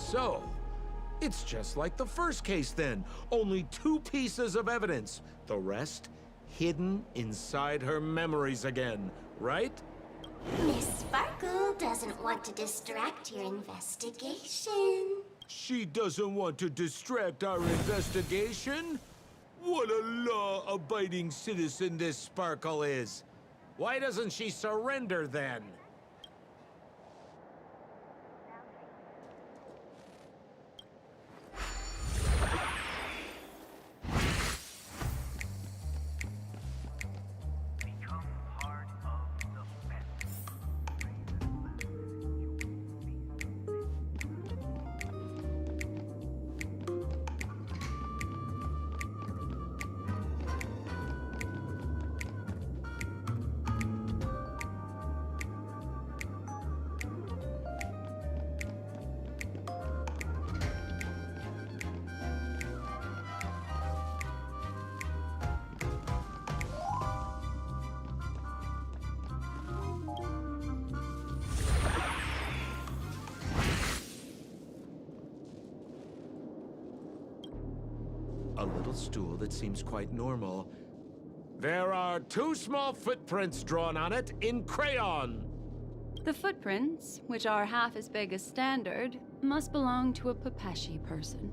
So, it's just like the first case then. Only 2 pieces of evidence. The rest hidden inside her memories again, right? Miss Sparkle doesn't want to distract your investigation. She doesn't want to distract our investigation? What a law-abiding citizen this Sparkle is. Why doesn't she surrender then? A little stool that seems quite normal. There are 2 small footprints drawn on it in crayon. The footprints, which are half as big as standard, must belong to a Pepeshi person.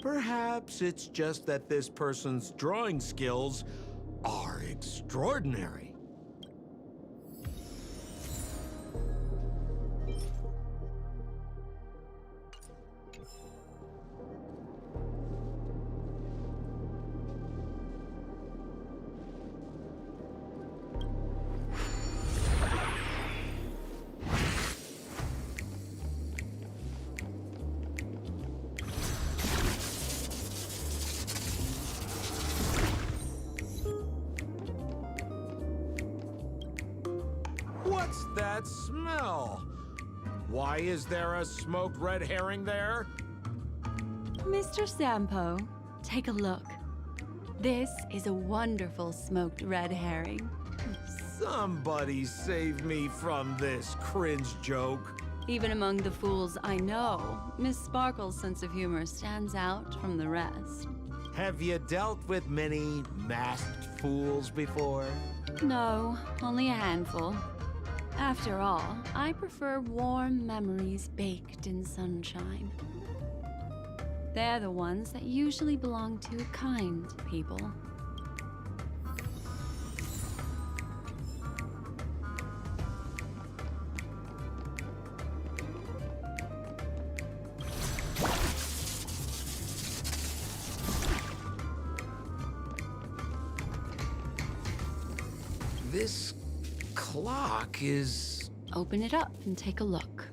Perhaps it's just that this person's drawing skills are extraordinary. What's that smell? Why is there a smoked red herring there? Mr. Sampo, take a look. This is a wonderful smoked red herring. Somebody save me from this cringe joke. Even among the fools I know, Miss Sparkle's sense of humor stands out from the rest. Have you dealt with many masked fools before? No, only a handful. After all, I prefer warm memories baked in sunshine. They're the ones that usually belong to kind people. This clock is... Open it up and take a look.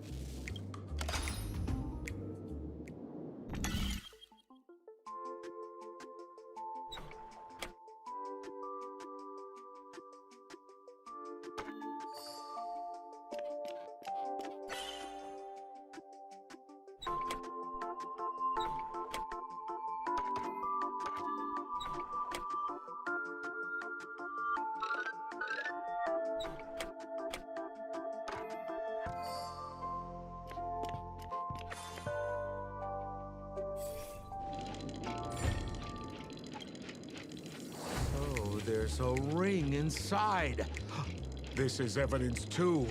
There's a ring inside. This is evidence too.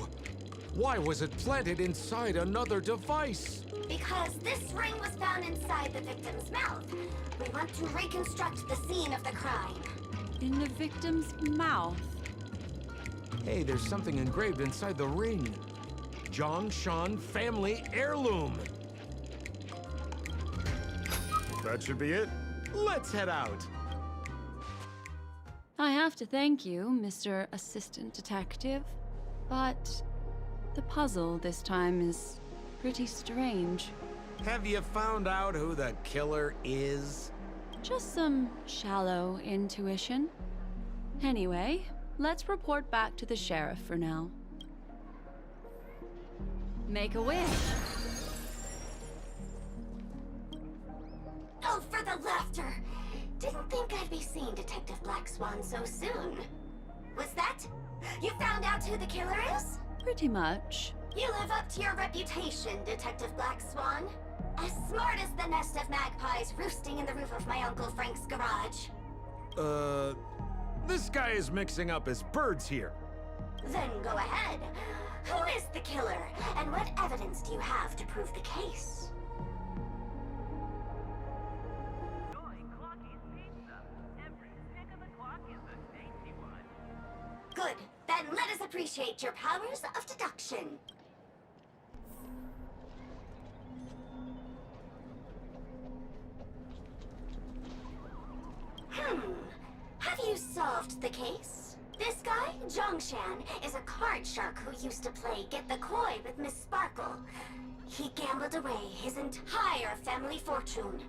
Why was it planted inside another device? Because this ring was found inside the victim's mouth. We want to reconstruct the scene of the crime. In the victim's mouth. Hey, there's something engraved inside the ring. Zhongshan family heirloom. That should be it. Let's head out. I have to thank you, Mr. Assistant Detective, but the puzzle this time is pretty strange. Have you found out who the killer is? Just some shallow intuition. Anyway, let's report back to the sheriff for now. Make a wish. Oh, for the laughter! Didn't think I'd be seeing Detective Black Swan so soon. Was that? You found out who the killer is? Pretty much. You live up to your reputation, Detective Black Swan. As smart as the nest of magpies roosting in the roof of my Uncle Frank's garage. This guy is mixing up his birds here. Then go ahead. Who is the killer, and what evidence do you have to prove the case? Good. Then let us appreciate your powers of deduction. Have you solved the case? This guy, Zhongshan, is a card shark who used to play Get the Koi with Miss Sparkle. He gambled away his entire family fortune.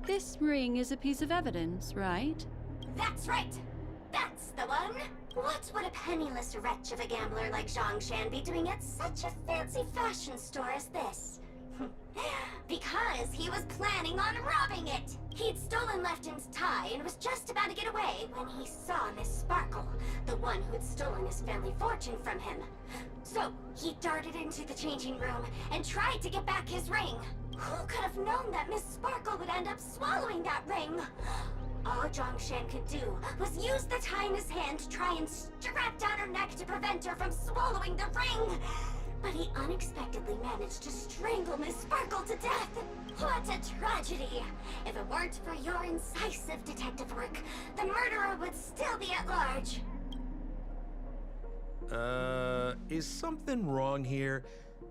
This ring is a piece of evidence, right? That's right! That's the one! What would a penniless wretch of a gambler like Zhongshan be doing at such a fancy fashion store as this? Because he was planning on robbing it! He'd stolen Lefton's tie and was just about to get away when he saw Miss Sparkle, the one who'd stolen his family fortune from him. So, he darted into the changing room and tried to get back his ring. Who could have known that Miss Sparkle would end up swallowing that ring? All Zhongshan could do was use the tie in his hand to try and strap down her neck to prevent her from swallowing the ring. But he unexpectedly managed to strangle Miss Sparkle to death. What a tragedy! If it weren't for your incisive detective work, the murderer would still be at large. Is something wrong here?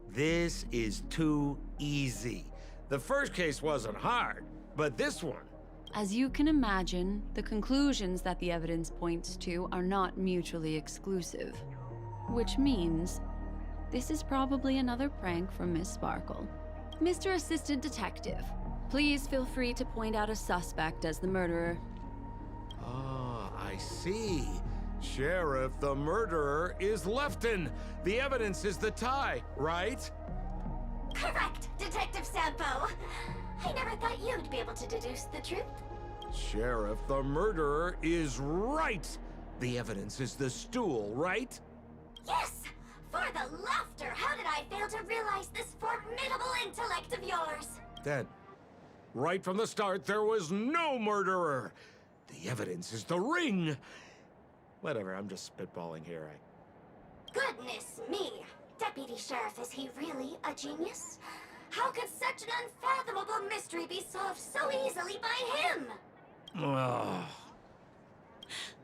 This is too easy. The first case wasn't hard, but this one... As you can imagine, the conclusions that the evidence points to are not mutually exclusive. Which means, this is probably another prank from Miss Sparkle. Mr. Assistant Detective, please feel free to point out a suspect as the murderer. Ah, I see. Sheriff, the murderer is Lefton. The evidence is the tie, right? Correct, Detective Sampo. I never thought you'd be able to deduce the truth. Sheriff, the murderer is right. The evidence is the stool, right? Yes! For the laughter, how did I fail to realize this formidable intellect of yours? Then, right from the start, there was no murderer. The evidence is the ring. Whatever, I'm just spitballing here. Goodness me! Deputy Sheriff, is he really a genius? How could such an unfathomable mystery be solved so easily by him? Ugh.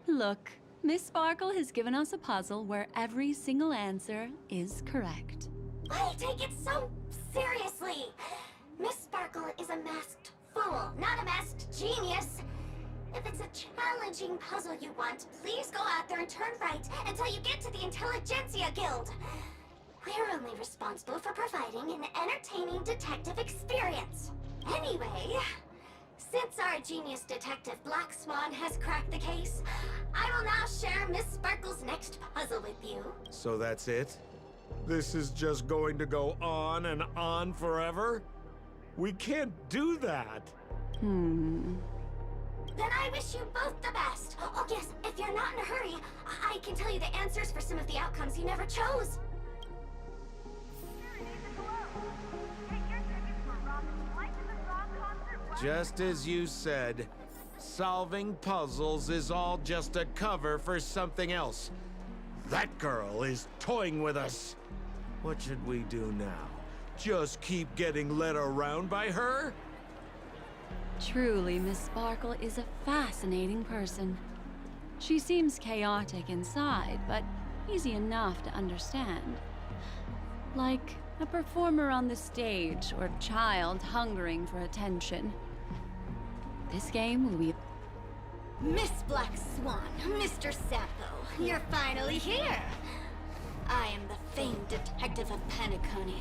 Look, Miss Sparkle has given us a puzzle where every single answer is correct. Why take it so seriously? Miss Sparkle is a masked fool, not a masked genius. If it's a challenging puzzle you want, please go out there and turn right until you get to the Intelligentsia Guild. We're only responsible for providing an entertaining detective experience. Anyway, since our genius detective Black Swan has cracked the case, I will now share Miss Sparkle's next puzzle with you. So that's it? This is just going to go on and on forever? We can't do that. Then I wish you both the best. Oh yes, if you're not in a hurry, I can tell you the answers for some of the outcomes you never chose. Just as you said, solving puzzles is all just a cover for something else. That girl is toying with us. What should we do now? Just keep getting led around by her? Truly, Miss Sparkle is a fascinating person. She seems chaotic inside, but easy enough to understand. Like a performer on the stage or a child hungering for attention. This game will be... Miss Black Swan, Mr. Sampo, you're finally here. I am the famed detective of Penacony,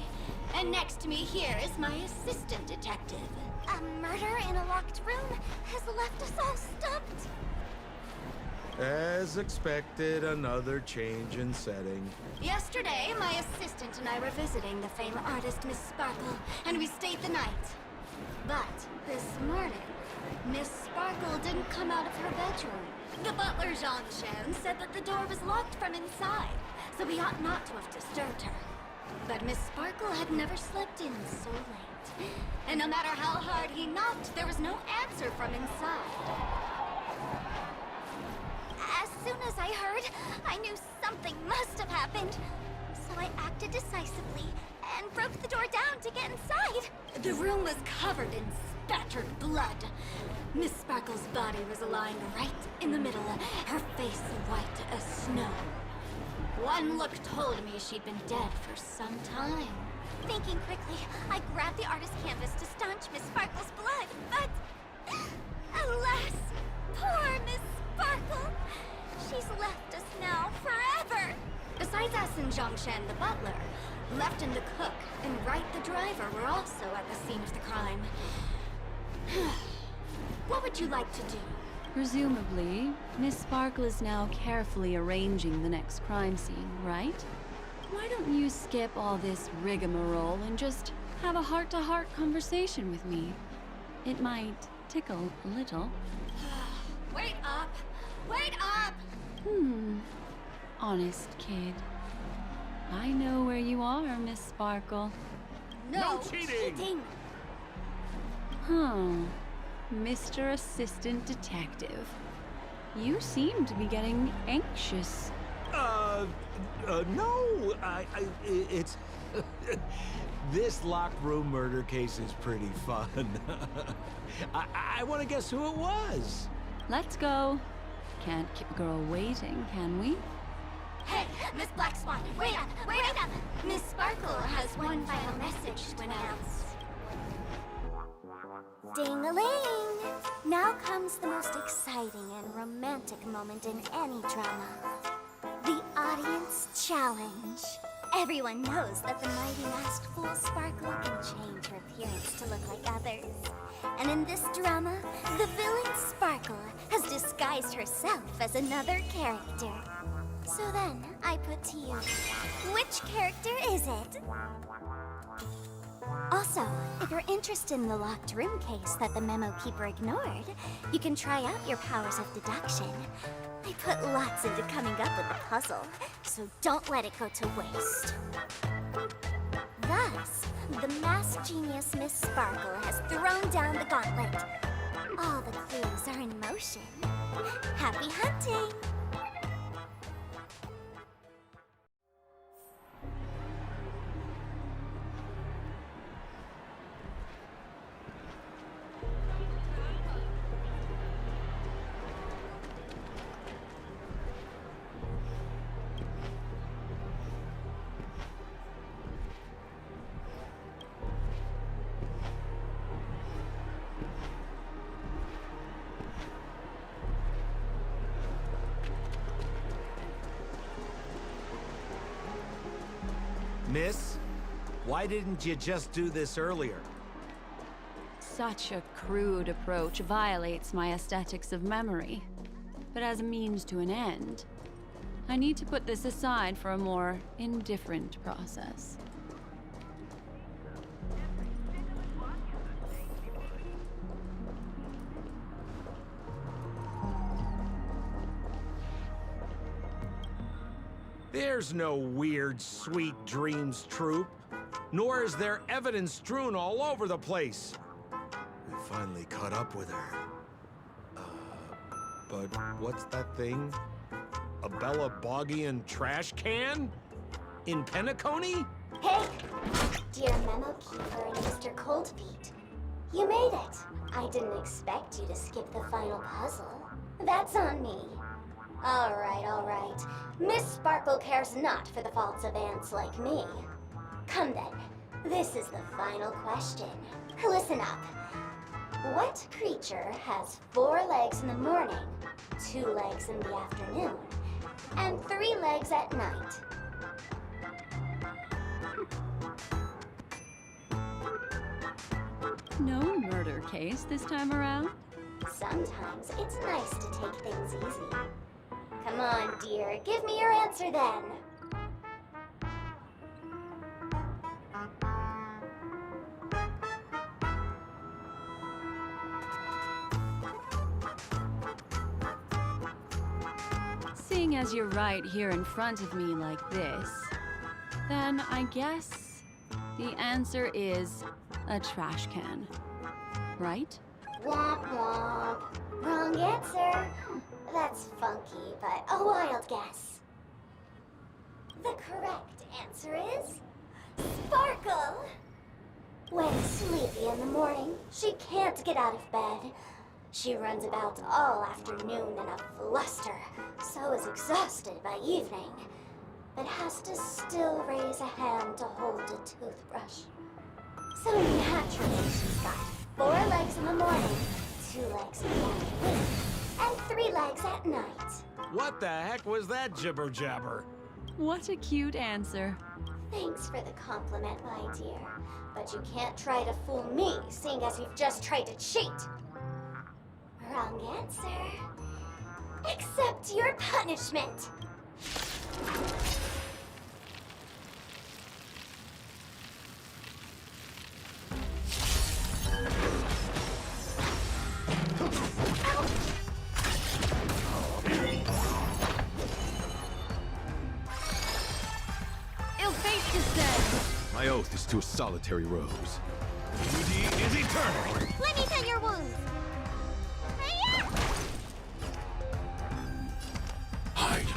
and next to me here is my assistant detective. A murder in a locked room has left us all stumped. As expected, another change in setting. Yesterday, my assistant and I were visiting the famed artist Miss Sparkle, and we stayed the night. But this morning, Miss Sparkle didn't come out of her bedroom. The butler, Shan, said that the door was locked from inside, so we ought not to have disturbed her. But Miss Sparkle had never slept in so late. And no matter how hard he knocked, there was no answer from inside. As soon as I heard, I knew something must have happened. So I acted decisively and broke the door down to get inside. The room was covered in spattered blood. Miss Sparkle's body was lying right in the middle, her face white as snow. One look told me she'd been dead for some time. Thinking quickly, I grabbed the artist's canvas to staunch Miss Sparkle's blood, but... alas, poor Miss Sparkle! She's left us now forever! Besides us and Zhongshan the butler, Left and the cook and Wright the driver were also at the scene of the crime. What would you like to do? Presumably, Miss Sparkle is now carefully arranging the next crime scene, right? Why don't you skip all this rigmarole and just have a heart-to-heart conversation with me? It might tickle a little. Wait up! Wait up! Honest kid. I know where you are, Miss Sparkle. No cheating! Huh. Mr. Assistant Detective. You seem to be getting anxious. No, it's... This locked room murder case is pretty fun. I want to guess who it was. Let's go. Can't keep a girl waiting, can we? Hey, Miss Black Swan, wait up! Wait up! Miss Sparkle has one final message to announce. Ding-a-ling! Now comes the most exciting and romantic moment in any drama. The audience challenge. Everyone knows that the mighty masked fool Sparkle can change her appearance to look like others. And in this drama, the villain Sparkle has disguised herself as another character. So then, I put to you, which character is it? Also, if you're interested in the locked room case that the memo keeper ignored, you can try out your powers of deduction. I put lots into coming up with the puzzle, so don't let it go to waste. Thus, the masked genius Miss Sparkle has thrown down the gauntlet. All the clues are in motion. Happy hunting! Miss, why didn't you just do this earlier? Such a crude approach violates my aesthetics of memory. But as a means to an end, I need to put this aside for a more indifferent process. There's no weird, sweet dreams troupe, nor is there evidence strewn all over the place. We finally caught up with her. But what's that thing? A Bella Boggian trash can? In Penacony? Hey, dear Memo Keeper and Mr. Coldfeet. You made it. I didn't expect you to skip the final puzzle. That's on me. All right. Miss Sparkle cares not for the faults of ants like me. Come then, this is the final question. Listen up. What creature has 4 legs in the morning, 2 legs in the afternoon, and 3 legs at night? No murder case this time around? Sometimes it's nice to take things easy. Come on, dear. Give me your answer then. seeing as you're right here in front of me like this, then I guess the answer is a trash can. Right? Womp womp. Wrong answer. That's funky, but a wild guess. The correct answer is Sparkle. When sleepy in the morning, she can't get out of bed. She runs about all afternoon in a fluster, so is exhausted by evening, but has to still raise a hand to hold a toothbrush. So naturally, she's got 4 legs in the morning, 2 legs in the afternoon, and 3 legs at night. What the heck was that jibber jabber? What a cute answer. Thanks for the compliment, my dear. But you can't try to fool me, seeing as you've just tried to cheat. Wrong answer. Accept your punishment. My oath is to a solitary rose. Duty is eternal! Let me tend your wounds. Hide!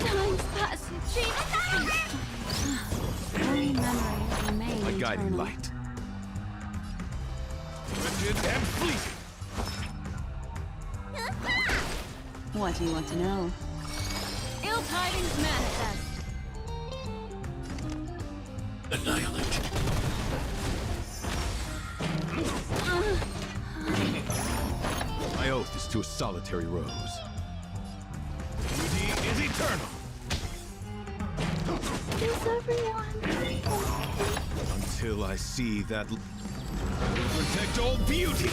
Time's passing. Only memories remain My guiding eternal. light. Rigid and fleeting! What do you want to know? Ill tidings manifest. Annihilate. My oath is to a solitary rose. Duty is eternal! Is everyone okay? Until I see that... Protect all beauty!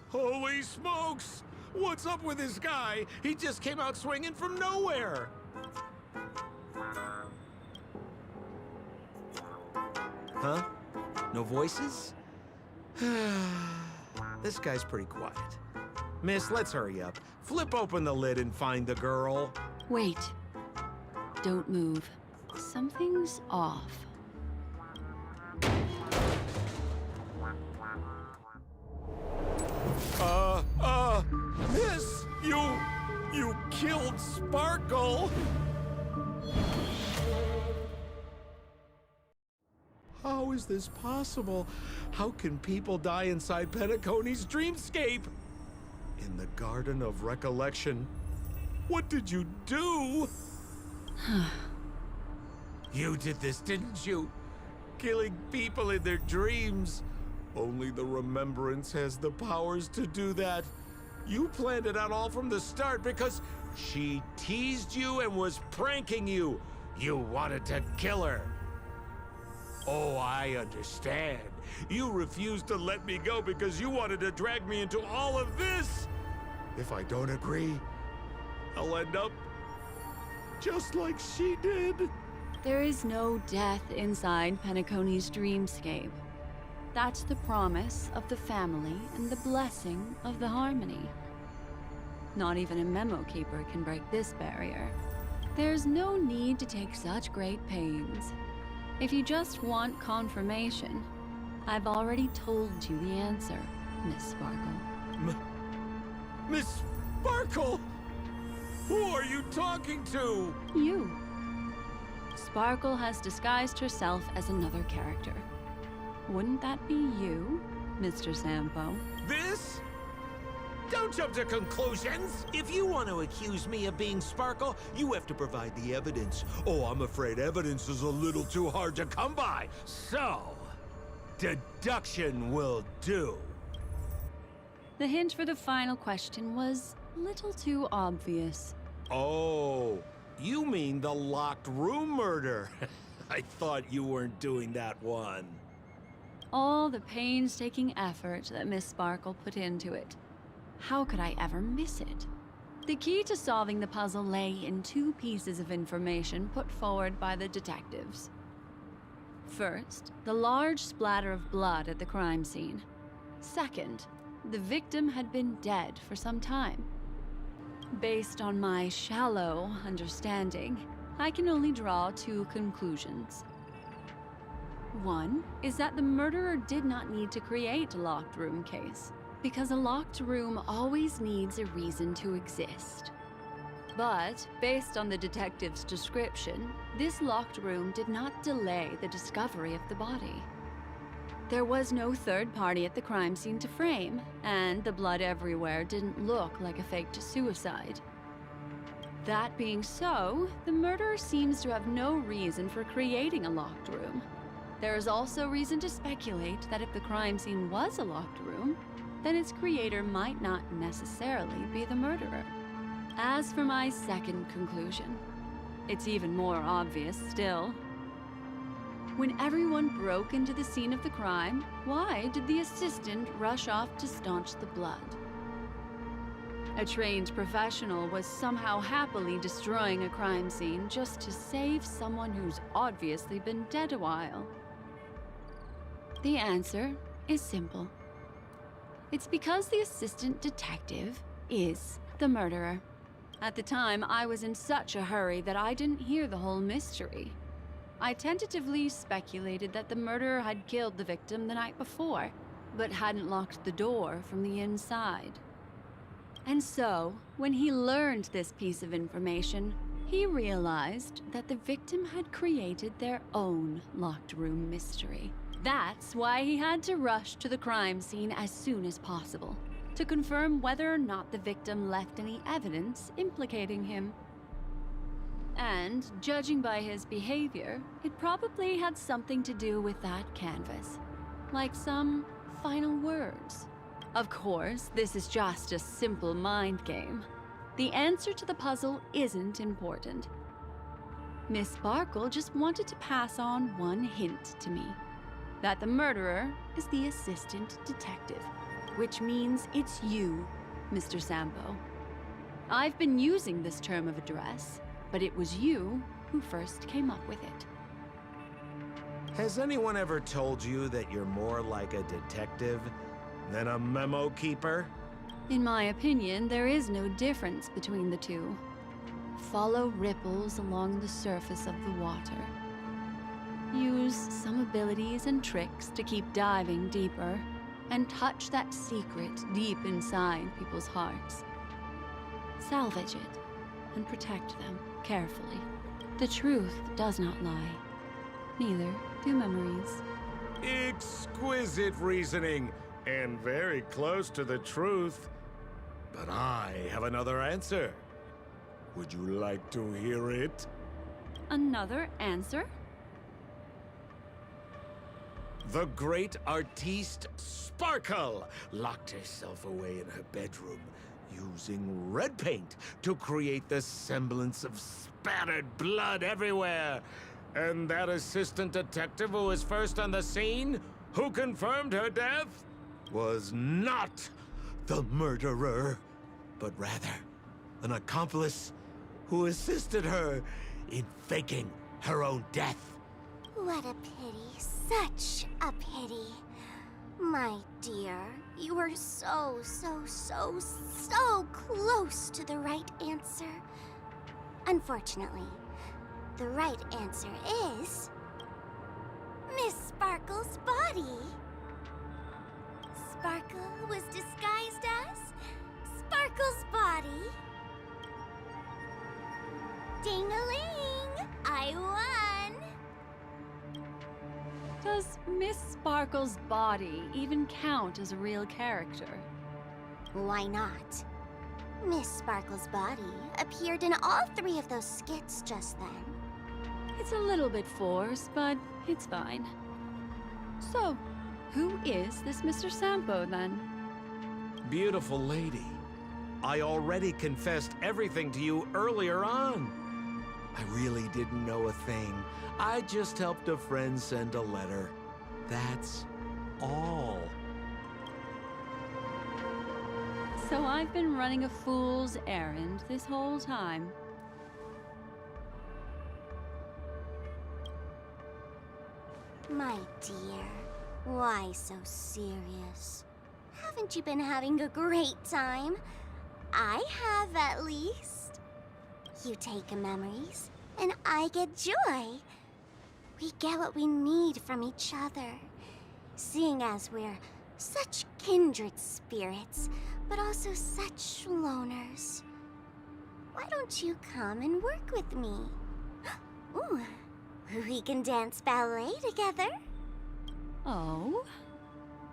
Holy smokes! What's up with this guy? He just came out swinging from nowhere. Huh? No voices? This guy's pretty quiet. Miss, let's hurry up. Flip open the lid and find the girl. Wait. Don't move. Something's off. Miss, you killed Sparkle. How is this possible? How can people die inside Penacony's dreamscape? In the Garden of Recollection. What did you do? You did this, didn't you? Killing people in their dreams. Only the Remembrance has the powers to do that. You planned it out all from the start because she teased you and was pranking you. You wanted to kill her. Oh, I understand. You refused to let me go because you wanted to drag me into all of this. If I don't agree, I'll end up just like she did. There is no death inside Penacony's dreamscape. That's the promise of the family and the blessing of the harmony. Not even a memo keeper can break this barrier. There's no need to take such great pains. If you just want confirmation, I've already told you the answer, Miss Sparkle. Miss Sparkle? Who are you talking to? You. Sparkle has disguised herself as another character. Wouldn't that be you, Mr. Sampo? This? Don't jump to conclusions! If you want to accuse me of being Sparkle, you have to provide the evidence. Oh, I'm afraid evidence is a little too hard to come by. So, deduction will do. The hint for the final question was a little too obvious. Oh, you mean the locked room murder. I thought you weren't doing that one. All the painstaking effort that Miss Sparkle put into it. How could I ever miss it? The key to solving the puzzle lay in two pieces of information put forward by the detectives. First, the large splatter of blood at the crime scene. Second, the victim had been dead for some time. Based on my shallow understanding, I can only draw two conclusions. One is that the murderer did not need to create a locked room case, because a locked room always needs a reason to exist. But, based on the detective's description, this locked room did not delay the discovery of the body. There was no third party at the crime scene to frame, and the blood everywhere didn't look like a faked suicide. That being so, the murderer seems to have no reason for creating a locked room. There is also reason to speculate that if the crime scene was a locked room, then its creator might not necessarily be the murderer. As for my second conclusion, it's even more obvious still. When everyone broke into the scene of the crime, why did the assistant rush off to staunch the blood? A trained professional was somehow happily destroying a crime scene just to save someone who's obviously been dead a while. The answer is simple. It's because the assistant detective is the murderer. At the time, I was in such a hurry that I didn't hear the whole mystery. I tentatively speculated that the murderer had killed the victim the night before, but hadn't locked the door from the inside. And so, when he learned this piece of information, he realized that the victim had created their own locked room mystery. That's why he had to rush to the crime scene as soon as possible, to confirm whether or not the victim left any evidence implicating him. And, judging by his behavior, it probably had something to do with that canvas. Like some final words. Of course, this is just a simple mind game. The answer to the puzzle isn't important. Miss Sparkle just wanted to pass on one hint to me. That the murderer is the assistant detective. Which means it's you, Mr. Sampo. I've been using this term of address, but it was you who first came up with it. Has anyone ever told you that you're more like a detective than a memo keeper? In my opinion, there is no difference between the two. Follow ripples along the surface of the water. Use some abilities and tricks to keep diving deeper, and touch that secret deep inside people's hearts. Salvage it, and protect them carefully. The truth does not lie. Neither do memories. Exquisite reasoning, and very close to the truth. But I have another answer. Would you like to hear it? Another answer? The great artiste Sparkle locked herself away in her bedroom using red paint to create the semblance of spattered blood everywhere. And that assistant detective who was first on the scene, who confirmed her death, was not the murderer, but rather an accomplice who assisted her in faking her own death. What a pity, such a pity. My dear, you were so close to the right answer. Unfortunately, the right answer is Miss Sparkle's body. Sparkle was disguised as Sparkle's body. Ding-a-ling! I won! Does Miss Sparkle's body even count as a real character? Why not? Miss Sparkle's body appeared in all 3 of those skits just then. It's a little bit forced, but it's fine. So, who is this Mr. Sampo, then? Beautiful lady, I already confessed everything to you earlier on. I really didn't know a thing. I just helped a friend send a letter. That's all. So I've been running a fool's errand this whole time. My dear, why so serious? Haven't you been having a great time? I have, at least. You take memories, and I get joy. We get what we need from each other, seeing as we're such kindred spirits, but also such loners. Why don't you come and work with me? Ooh, we can dance ballet together. Oh?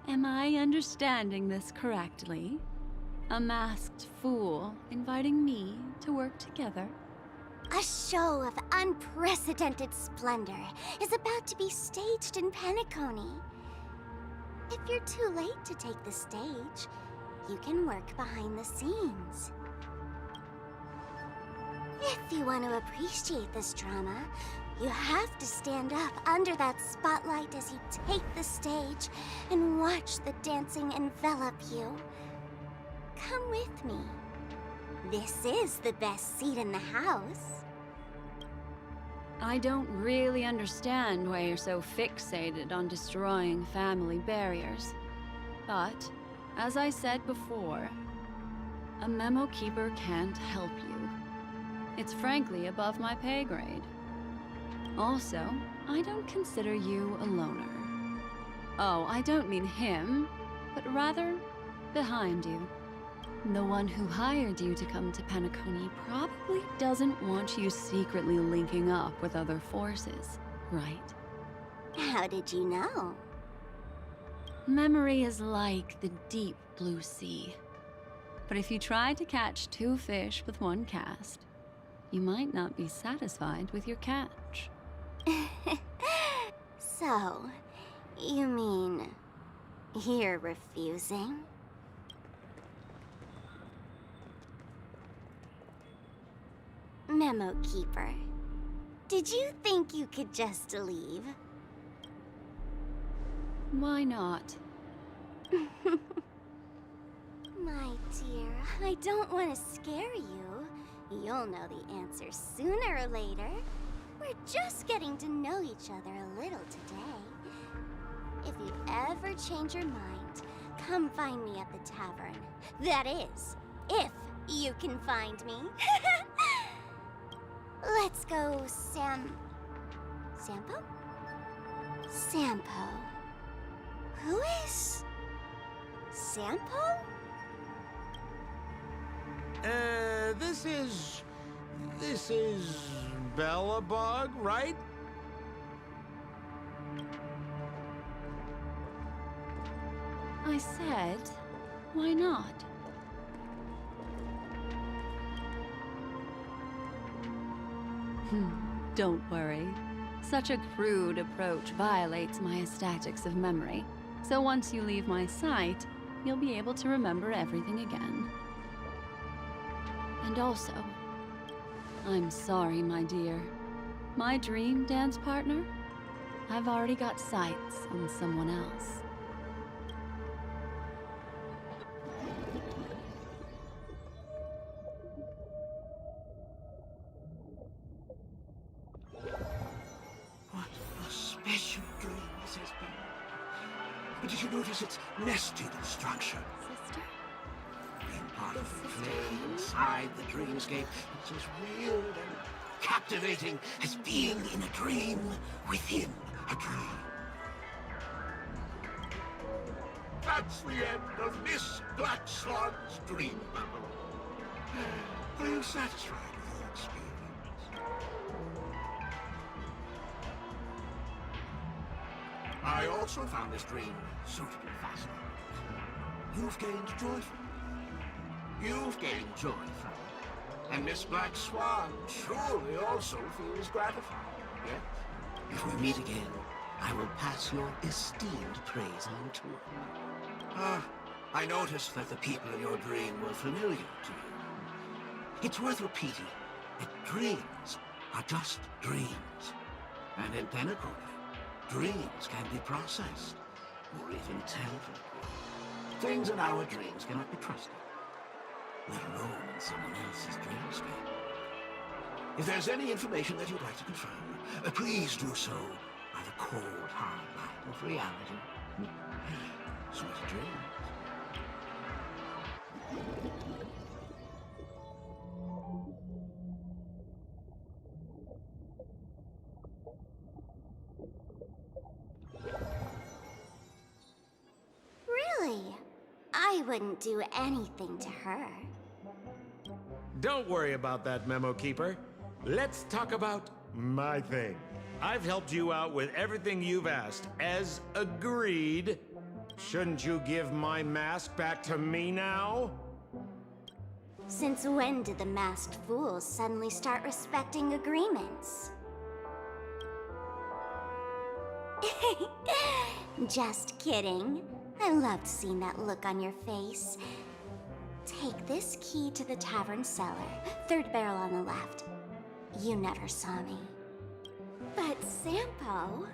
Am I understanding this correctly? A masked fool inviting me to work together? A show of unprecedented splendor is about to be staged in Penacony. If you're too late to take the stage, you can work behind the scenes. If you want to appreciate this drama, you have to stand up under that spotlight as you take the stage and watch the dancing envelop you. Come with me. This is the best seat in the house. I don't really understand why you're so fixated on destroying family barriers. But, as I said before, a memo keeper can't help you. It's frankly above my pay grade. Also, I don't consider you a loner. Oh, I don't mean him, but rather behind you. The one who hired you to come to Penacony probably doesn't want you secretly linking up with other forces, right? How did you know? Memory is like the deep blue sea. But if you try to catch two fish with one cast, you might not be satisfied with your catch. So, you mean you're refusing? Memo Keeper, did you think you could just leave? Why not? My dear, I don't want to scare you. You'll know the answer sooner or later. We're just getting to know each other a little today. If you ever change your mind, come find me at the tavern. That is, if you can find me. Let's go, Sampo? Sampo. Who is... Sampo? This is Bellabog, right? I said, why not? Don't worry. Such a crude approach violates my statics of memory. So once you leave my sight, you'll be able to remember everything again. And also, I'm sorry, my dear. My dream dance partner? I've already got sights on someone else. What a special dream this has been. But did you notice its nested structure? Sister? Being part of the play inside the dreamscape, it's as weird and captivating as being in a dream within a dream. That's the end of Miss Black Swan's dream bubble. Are you satisfied with your experience? I also found this dream suitably fascinating. You've gained joy from it. You've gained joy from it. And Miss Black Swan surely also feels gratified. Yes? If we meet again, I will pass your esteemed praise on to her. I noticed that the people in your dream were familiar to you. It's worth repeating that dreams are just dreams. And in Penacony, dreams can be processed, or even tempered. Things in our dreams cannot be trusted. let alone in someone else's dreamscape. If there's any information that you'd like to confirm, please do so by the cold, hard light of reality. Sweet dreams. Really? I wouldn't do anything to her. Don't worry about that, Memo Keeper. Let's talk about my thing. I've helped you out with everything you've asked, as agreed. Shouldn't you give my mask back to me now? Since when did the masked fools suddenly start respecting agreements? Just kidding. I loved seeing that look on your face. Take this key to the tavern cellar, third barrel on the left. You never saw me. But Sampo,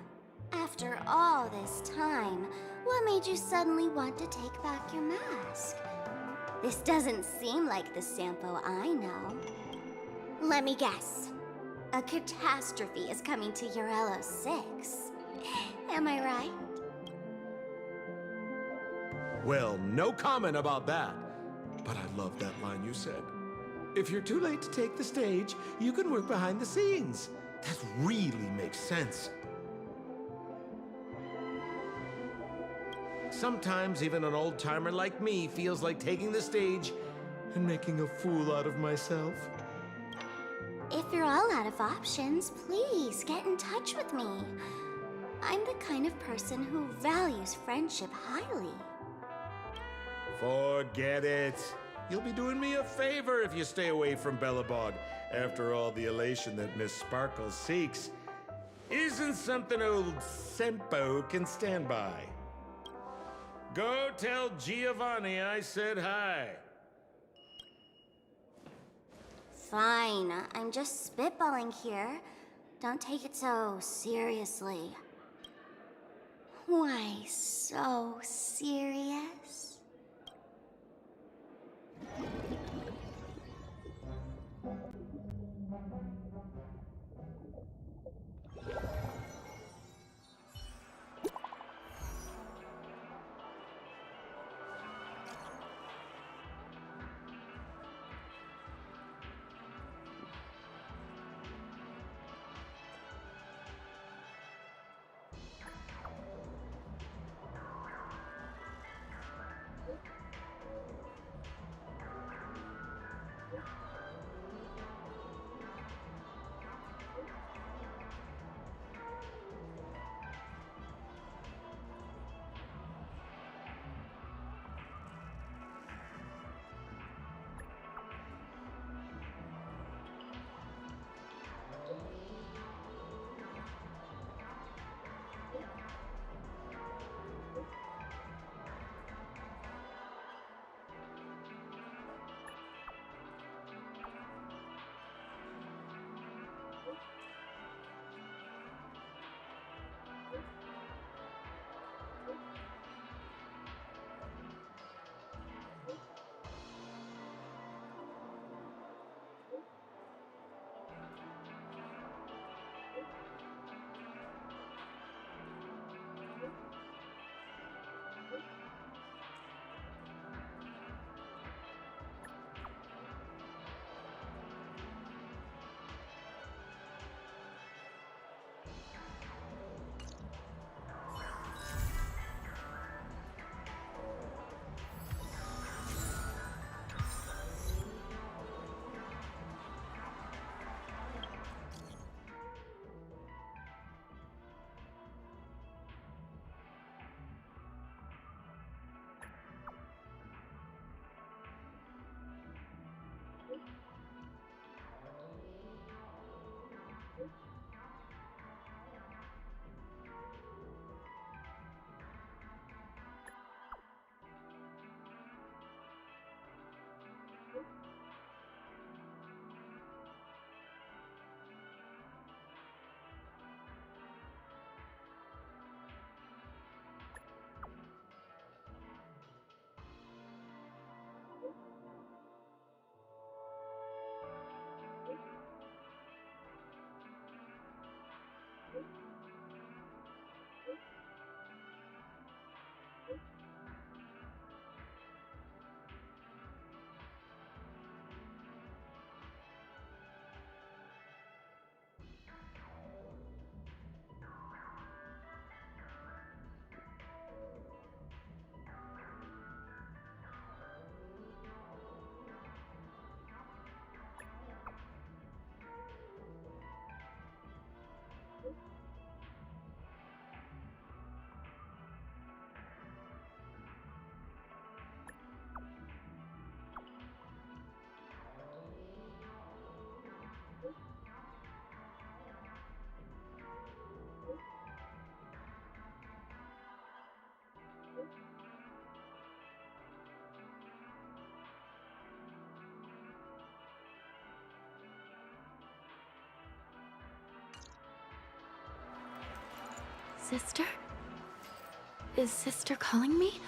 after all this time, what made you suddenly want to take back your mask? This doesn't seem like the Sampo I know. Let me guess. A catastrophe is coming to Urello 6. Am I right? Well, no comment about that. But I love that line you said. If you're too late to take the stage, you can work behind the scenes. That really makes sense. Sometimes even an old-timer like me feels like taking the stage and making a fool out of myself. If you're all out of options, please get in touch with me. I'm the kind of person who values friendship highly. Forget it. You'll be doing me a favor if you stay away from Bellabog. After all, the elation that Miss Sparkle seeks isn't something old Sempo can stand by. Go tell Giovanni I said hi. Fine, I'm just spitballing here. Don't take it so seriously. Why so serious? Sister? Is Sister calling me?